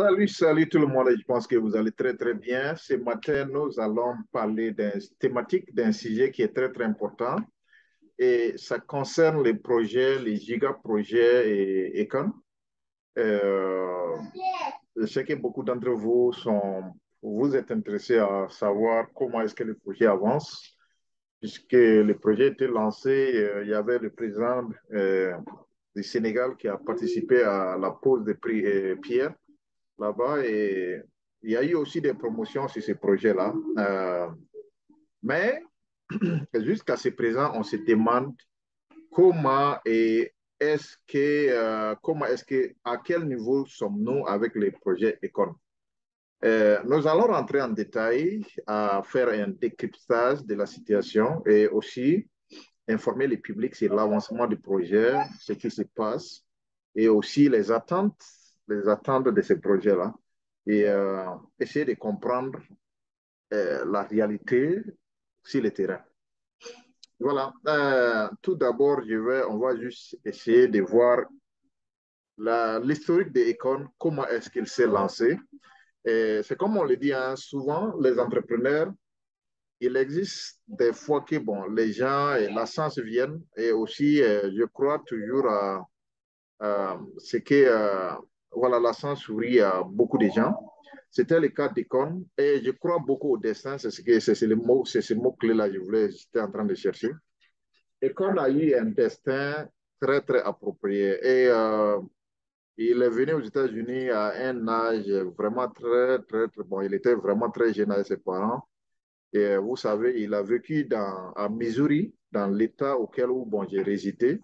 Salut, salut tout le monde. Je pense que vous allez très très bien. Ce matin, nous allons parler d'une thématique, d'un sujet qui est très très important et ça concerne les projets, les giga-projets et Econ. Euh, je sais que beaucoup d'entre vous vous êtes intéressés à savoir comment est-ce que le projet avance, puisque le projet a été lancé. Il y avait le président du Sénégal qui a participé à la pose de pierre là-bas et il y a eu aussi des promotions sur ces projets-là. Mais jusqu'à ce présent, on se demande comment et comment est-ce que, à quel niveau sommes-nous avec les projets Econ? Nous allons rentrer en détail à faire un décryptage de la situation et aussi informer le public sur l'avancement du projet, ce qui se passe et aussi les attentes de ces projets-là et essayer de comprendre la réalité sur le terrain. Voilà. Tout d'abord, on va juste essayer de voir l'historique de Econ, comment est-ce qu'il s'est lancé. C'est comme on le dit, hein, souvent, les entrepreneurs, il existe des fois que bon, les gens et la science viennent et aussi, je crois toujours ce que voilà, la science sourit à beaucoup de gens. C'était le cas d'Econ et je crois beaucoup au destin, c'est le mot, c'est ce mot-clé-là que j'étais en train de chercher. Econ a eu un destin très, très approprié et il est venu aux États-Unis à un âge vraiment très, très, très bon. Il était vraiment très jeune avec ses parents. Et vous savez, il a vécu à Missouri, dans l'État auquel où, bon, j'ai résidé,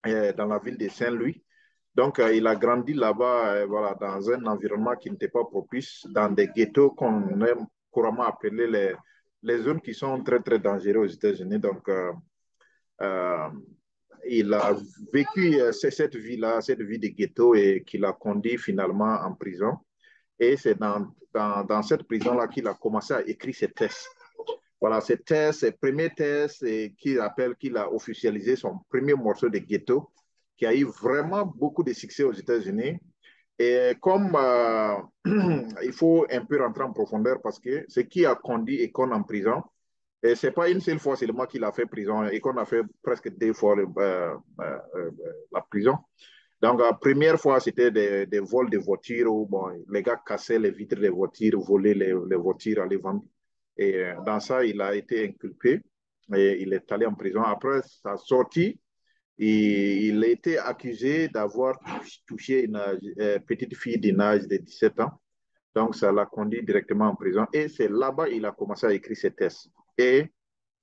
dans la ville de Saint-Louis. Donc, il a grandi là-bas, voilà, dans un environnement qui n'était pas propice, dans des ghettos qu'on aime couramment appeler les zones qui sont très, très dangereuses aux États-Unis. Donc, euh, il a vécu cette vie-là, cette vie de ghetto, et qui l'a conduit finalement en prison. Et c'est dans cette prison-là qu'il a commencé à écrire ses thèses. Voilà, ses thèses, ses premiers thèses, et qu'il a officialisé son premier morceau de ghetto, qui a eu vraiment beaucoup de succès aux États-Unis. Et comme il faut un peu rentrer en profondeur parce que ce qui a conduit Econ en prison, et ce n'est pas une seule fois seulement qu'il a fait prison, Econ a fait presque 2 fois la prison. Donc, la première fois, c'était des vols de voitures où bon, les gars cassaient les vitres des voitures, volaient les voitures à les vendre. Et dans ça, il a été inculpé et il est allé en prison. Après sa sortie, il a été accusé d'avoir touché une petite fille d'un âge de 17 ans. Donc, ça l'a conduit directement en prison. Et c'est là-bas qu'il a commencé à écrire ses thèses. Et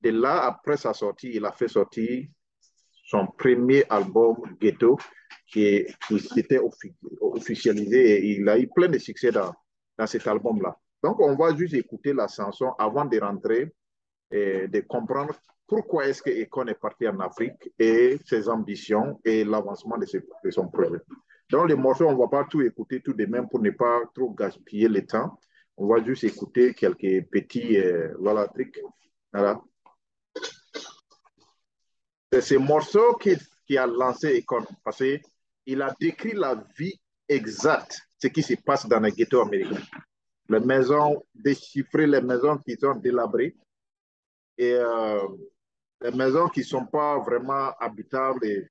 de là, après sa sortie, il a fait sortir son premier album Ghetto qui s'était officialisé et il a eu plein de succès dans cet album-là. Donc, on va juste écouter la chanson avant de rentrer et de comprendre pourquoi est-ce que Econ est parti en Afrique et ses ambitions et l'avancement de son projet. Dans les morceaux, on ne va pas tout écouter tout de même pour ne pas trop gaspiller le temps. On va juste écouter quelques petits voilà, trucs. Voilà. C'est ce morceau qui a lancé Econ parce qu'il a décrit la vie exacte, ce qui se passe dans les ghettos américains. Les maisons déchiffrées, les maisons qui sont délabrées et les maisons qui ne sont pas vraiment habitables et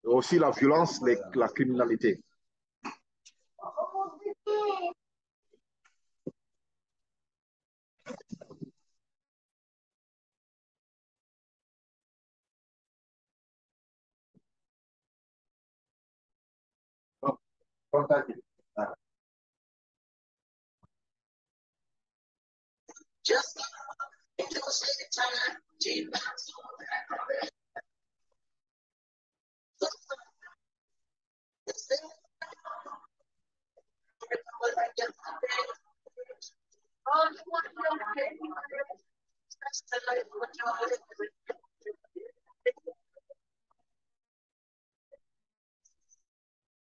aussi la violence, la criminalité. Just into the same time,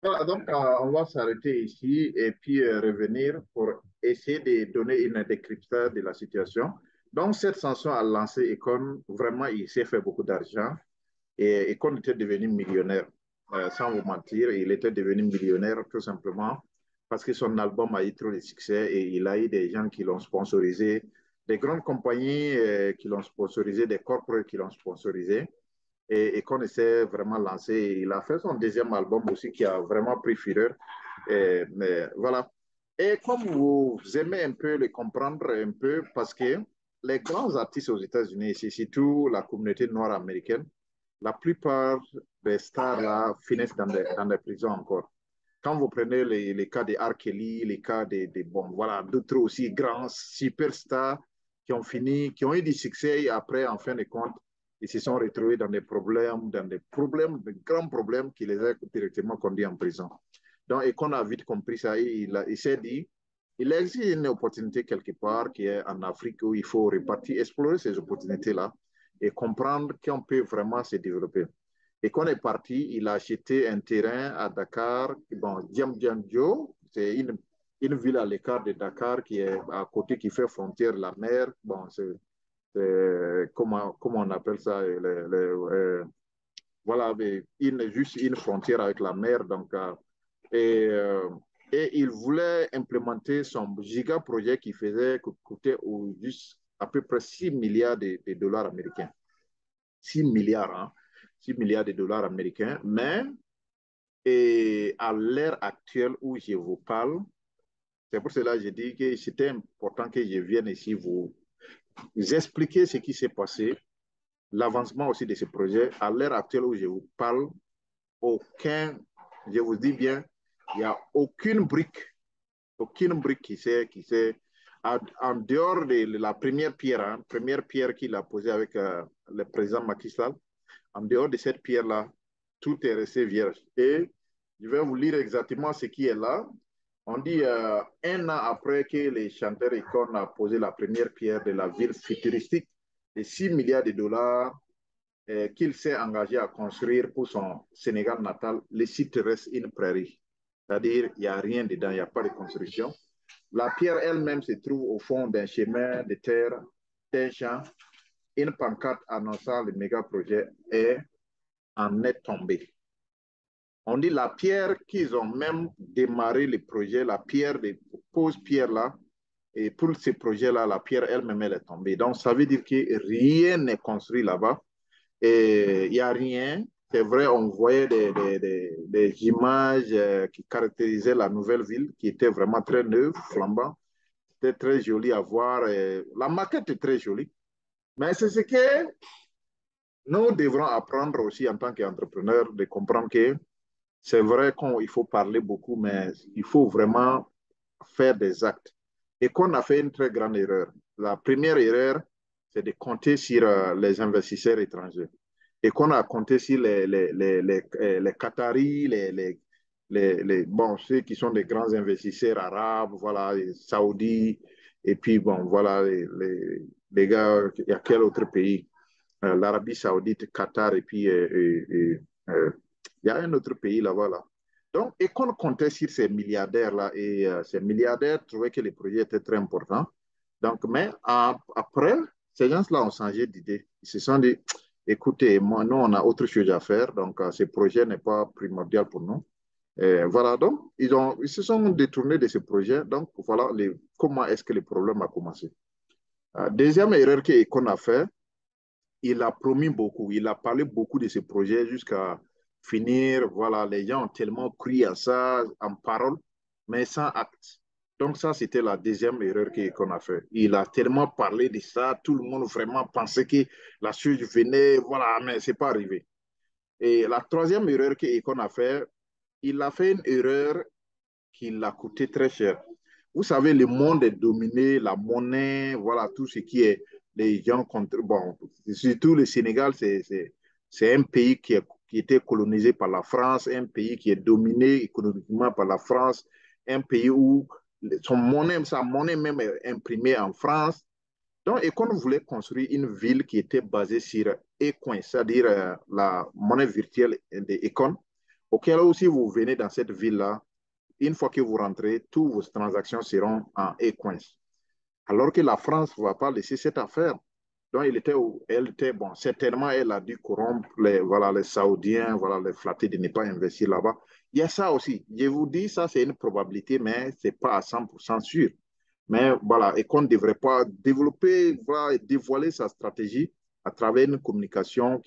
voilà, donc, on va s'arrêter ici et puis revenir pour essayer de donner une décryptage de la situation. Donc, cette chanson a lancé Econ, vraiment, il s'est fait beaucoup d'argent et Econ était devenu millionnaire. Sans vous mentir, il était devenu millionnaire tout simplement parce que son album a eu trop de succès et il a eu des gens qui l'ont sponsorisé, des grandes compagnies qui l'ont sponsorisé, des corporates qui l'ont sponsorisé et qu'on essaie vraiment de lancer. Il a fait son deuxième album aussi qui a vraiment pris fureur. Mais voilà. Et comme vous aimez un peu le comprendre un peu, parce que les grands artistes aux États-Unis, c'est surtout la communauté noire américaine, la plupart des stars là finissent dans des prisons encore. Quand vous prenez les cas de R. Kelly, les cas bon, voilà, d'autres aussi grands superstars qui ont fini, qui ont eu du succès et après, en fin de compte, ils se sont retrouvés dans des problèmes, de grands problèmes qui les ont directement conduits en prison. Donc, et qu'on a vite compris ça, il s'est dit, il existe une opportunité quelque part qui est en Afrique où il faut repartir, explorer ces opportunités-là et comprendre qu'on peut vraiment se développer. Et quand on est parti, il a acheté un terrain à Dakar. Bon, Diamniadio, c'est une ville à l'écart de Dakar qui est à côté, qui fait frontière de la mer. Bon, comment on appelle ça? Voilà, juste une frontière avec la mer. Donc, et, euh, et il voulait implémenter son giga projet qui coûtait juste à peu près 6 milliards de dollars américains. 6 milliards, hein? 6 milliards de dollars américains. Mais et à l'ère actuelle où je vous parle, c'est pour cela que j'ai dit que c'était important que je vienne ici vous expliquer ce qui s'est passé, l'avancement aussi de ce projet. À l'ère actuelle où je vous parle, aucun, je vous dis bien, il n'y a aucune brique qui s'est en dehors de la première pierre qu'il a posée avec le président Macky Sall, en dehors de cette pierre-là, tout est resté vierge. Et je vais vous lire exactement ce qui est là. On dit un an après que les chanteurs icônes ont posé la première pierre de la ville futuristique de 6 milliards de dollars qu'il s'est engagé à construire pour son Sénégal natal, le site reste une prairie. C'est-à-dire, il n'y a rien dedans, il n'y a pas de construction. La pierre elle-même se trouve au fond d'un chemin de terre, d'un champ. Une pancarte annonçant le méga projet est en est tombée. On dit la pierre qu'ils ont même démarré le projet, la pierre de pose pierre là, et pour ce projet-là, la pierre elle-même, elle est tombée. Donc, ça veut dire que rien n'est construit là-bas. Et il n'y a rien. C'est vrai, on voyait des images qui caractérisaient la nouvelle ville, qui était vraiment très neuve, flambant. C'était très joli à voir. La maquette est très jolie. Mais c'est ce que nous devrons apprendre aussi en tant qu'entrepreneurs, de comprendre que c'est vrai qu'il faut parler beaucoup, mais il faut vraiment faire des actes. Et qu'on a fait une très grande erreur. La première erreur, c'est de compter sur les investisseurs étrangers. Et qu'on a compté sur les Qataris, bon, ceux qui sont des grands investisseurs arabes, voilà, les Saoudis, et puis bon, voilà, les gars, il y a quel autre pays? L'Arabie Saoudite, Qatar, et puis il y a un autre pays là-bas. Là. Donc, et qu'on comptait sur ces milliardaires-là, et ces milliardaires trouvaient que le projet était très important. Donc, mais après, ces gens-là ont changé d'idée. Ils se sont dit, écoutez, moi, nous, on a autre chose à faire, donc ce projet n'est pas primordial pour nous. Et voilà, donc, ils se sont détournés de ce projet. Donc, voilà comment est-ce que le problème a commencé. Deuxième erreur qu'on a fait, il a promis beaucoup, il a parlé beaucoup de ce projet jusqu'à finir. Voilà, les gens ont tellement cru à ça en parole, mais sans acte. Donc ça, c'était la deuxième erreur qu'on a fait. Il a tellement parlé de ça, tout le monde vraiment pensait que la chose venait, voilà, mais c'est pas arrivé. Et la troisième erreur qu'on a fait, il a fait une erreur qui l'a coûté très cher. Vous savez, le monde est dominé, la monnaie, voilà, tout ce qui est les gens contre. Bon, surtout le Sénégal, c'est un pays qui était colonisé par la France, un pays qui est dominé économiquement par la France, un pays où sa monnaie même est imprimée en France. Donc, Econ voulait construire une ville qui était basée sur Ecoin, c'est-à-dire la monnaie virtuelle de Econ, auquel aussi vous venez dans cette ville-là, une fois que vous rentrez, toutes vos transactions seront en e-coins. Alors que la France ne va pas laisser cette affaire. Donc, elle était, bon, certainement, elle a dû corrompre voilà, les Saoudiens, voilà, les flatter de ne pas investir là-bas. Il y a ça aussi. Je vous dis, ça, c'est une probabilité, mais ce n'est pas à 100% sûr. Mais voilà, et qu'on ne devrait pas développer, voilà, et dévoiler sa stratégie à travers une communication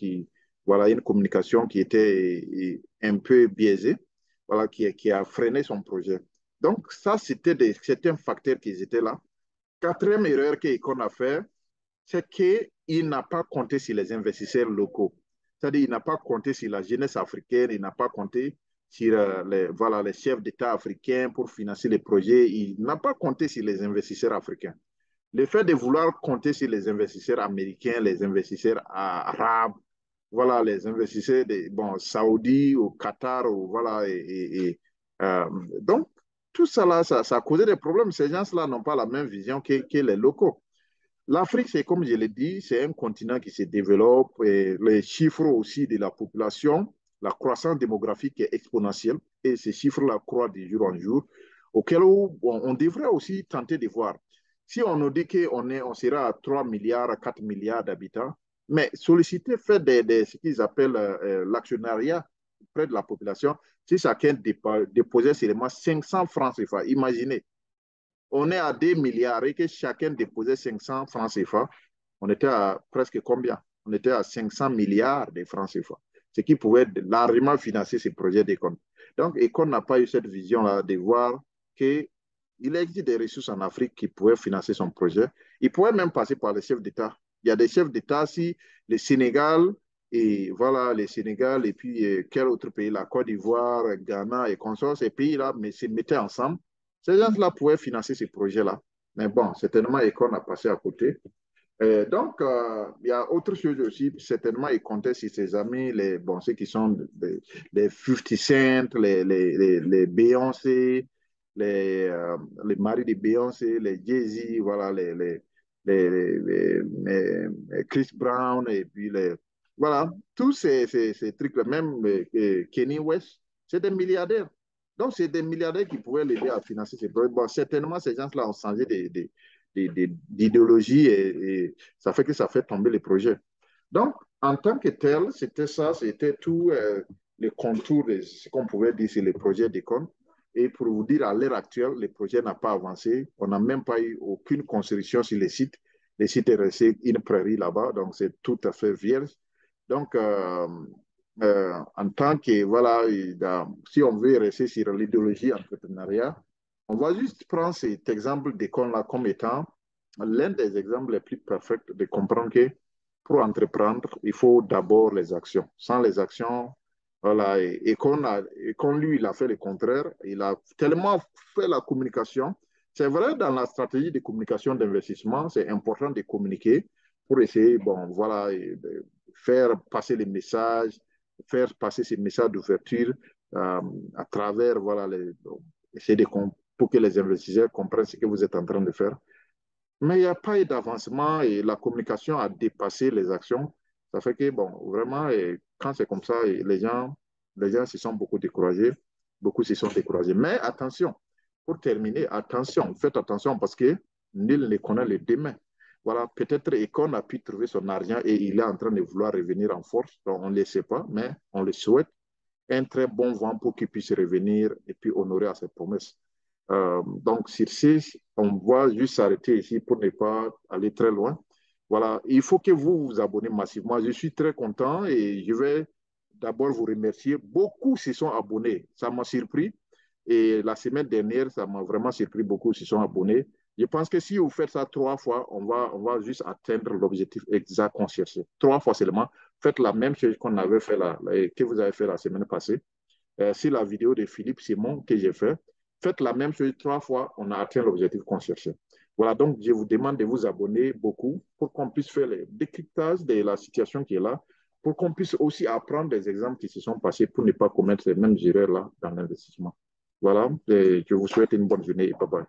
voilà, une communication qui était un peu biaisée, voilà, qui a freiné son projet. Donc, ça, c'était certains facteurs qui étaient là. Quatrième erreur qu'on a fait, c'est qu'il n'a pas compté sur les investisseurs locaux. C'est-à-dire qu'il n'a pas compté sur la jeunesse africaine, il n'a pas compté sur voilà, les chefs d'État africains pour financer les projets, il n'a pas compté sur les investisseurs africains. Le fait de vouloir compter sur les investisseurs américains, les investisseurs arabes, voilà, les investisseurs bon, saoudis au Qatar, voilà, donc tout ça là, ça a causé des problèmes. Ces gens-là n'ont pas la même vision que les locaux. L'Afrique, c'est comme je l'ai dit, c'est un continent qui se développe et les chiffres aussi de la population, la croissance démographique est exponentielle et ces chiffres-là croissent de jour en jour, auquel on devrait aussi tenter de voir. Si on nous dit on sera à 3 milliards, à 4 milliards d'habitants, mais solliciter, faire ce qu'ils appellent l'actionnariat près de la population, si chacun déposait seulement 500 francs CFA, imaginez, on est à 2 milliards et que chacun déposait 500 francs CFA, on était à presque combien? On était à 500 milliards de francs CFA, ce qui pouvait largement financer ces projets d'Econ. Donc, Econ n'a pas eu cette vision-là de voir qu'il existe des ressources en Afrique qui pouvaient financer son projet. Il pourrait même passer par les chefs d'État. Il y a des chefs d'État, si le Sénégal, et voilà, le Sénégal, et puis quel autre pays, la Côte d'Ivoire, Ghana et consorts, ces pays-là, mais se mettaient ensemble, ces gens-là pouvaient financer ces projets-là. Mais bon, certainement, Econ a passé à côté. Donc, il y a autre chose aussi, certainement, il comptait sur ses amis, bon, ceux qui sont les 50 Cent, les Beyoncé, les maris de Beyoncé, les Jay-Z, voilà, les Chris Brown, et puis voilà, tous ces trucs-là, même Kenny West, c'est des milliardaires. Donc, c'est des milliardaires qui pouvaient l'aider à financer ces projets. Bon, certainement, ces gens-là ont changé d'idéologie et ça fait que ça fait tomber les projets. Donc, en tant que tel, c'était ça, c'était tout les contours de ce qu'on pouvait dire sur les projets d'Econ. Et pour vous dire, à l'heure actuelle, le projet n'a pas avancé. On n'a même pas eu aucune construction sur les sites. Les sites est resté une prairie là-bas, donc c'est tout à fait vierge. Donc, en tant que, voilà, si on veut rester sur l'idéologie entrepreneuriat, on va juste prendre cet exemple d'école-là comme étant l'un des exemples les plus parfaits de comprendre que pour entreprendre, il faut d'abord les actions. Sans les actions, voilà, et qu'on lui, il a fait le contraire. Il a tellement fait la communication. C'est vrai, dans la stratégie de communication d'investissement, c'est important de communiquer pour essayer, bon, voilà, de faire passer les messages, faire passer ces messages d'ouverture à travers, voilà, essayer de pour que les investisseurs comprennent ce que vous êtes en train de faire. Mais il n'y a pas eu d'avancement et la communication a dépassé les actions. Ça fait que, bon, vraiment, quand c'est comme ça, les gens se sont beaucoup découragés. Beaucoup se sont découragés. Mais attention, pour terminer, attention, faites attention parce que nul ne connaît le demain. Voilà, peut-être Econ a pu trouver son argent et il est en train de vouloir revenir en force. Donc, on ne le sait pas, mais on le souhaite. Un très bon vent pour qu'il puisse revenir et puis honorer à ses promesses. Donc, sur ce, on va juste s'arrêter ici pour ne pas aller très loin. Voilà, il faut que vous vous abonnez massivement. Je suis très content et je vais d'abord vous remercier. Beaucoup se sont abonnés. Ça m'a surpris. Et la semaine dernière, ça m'a vraiment surpris. Beaucoup se sont abonnés. Je pense que si vous faites ça 3 fois, on va juste atteindre l'objectif exact qu'on cherchait. 3 fois seulement. Faites la même chose qu'on avait fait que vous avez fait la semaine passée. Si la vidéo de Philippe Simon que j'ai fait, faites la même chose 3 fois, on a atteint l'objectif qu'on cherchait. Voilà, donc je vous demande de vous abonner beaucoup pour qu'on puisse faire le décryptage de la situation qui est là, pour qu'on puisse aussi apprendre des exemples qui se sont passés pour ne pas commettre ces mêmes erreurs-là dans l'investissement. Voilà, et je vous souhaite une bonne journée et bye bye.